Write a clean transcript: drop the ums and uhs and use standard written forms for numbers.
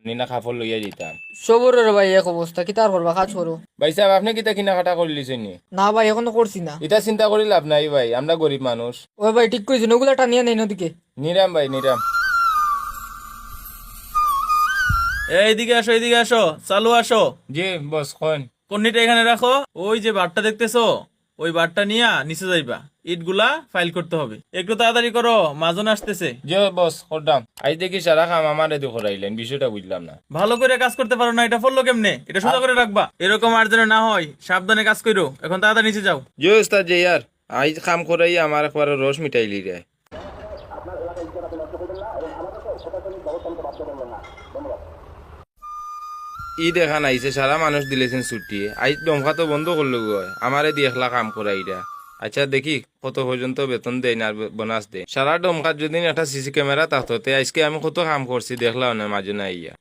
আপনি না কাপড় লইয়া দিতাম। সবরের ভাই এক অবস্থা, কি তার করবা, কাজ করো। ভাই সাহেব আপনি কিতা কিনাকাটা করে লিছেন নি? না ভাই এখনো করছি না। এটা চিন্তা করি লাভ নাই ভাই, আমরা গরিব মানুষ। ওই ভাই ঠিক করেছি, ওগুলা টানিয়ে নেই নদীকে। নিরাম ভাই নিরাম। এইদিকে আসো, এইদিকে আসো, চালু আসো। জি বস কোন। কন্নিটা এখানে রাখো। ওই যে বারটা দেখতেছো, ওই বারটা নিয়া নিচে যাইবা। ইটগুলা ফাইল করতে হবে, একটু তাড়াতাড়ি করো, মাজন আসতেছে। জি বস করতাম। আজ দেখি সারা কাম আমার এদি করাইলেন, বিষয়টা বুঝলাম না। ভালো করে কাজ করতে পারো না, এটা পড়লো কেমনে? এটা সোজা করে রাখবা, এরকম আর যেন না হয়। সাবধানে কাজ করো, এখন তাড়াতাড়ি নিচে যাও। জি ওস্তাদ জি ইয়ার, আজ কাম করাই আমার একবার রস মিটাইলি রে। ই দেখা নাইছে সারা মানুষ দিলেছেন ছুটি, আজ দমকা তো বন্ধ করলো গো, আমারে দিয়ে একলা কাম করাইরা। আচ্ছা দেখি কত পর্যন্ত বেতন দেয় না বোনাস দেয়। সারা দমকার যদি একটা সিসি ক্যামেরা থাকতো তে আজকে আমি কত কাম করছি দেখলাম না মাঝে না ইয়া।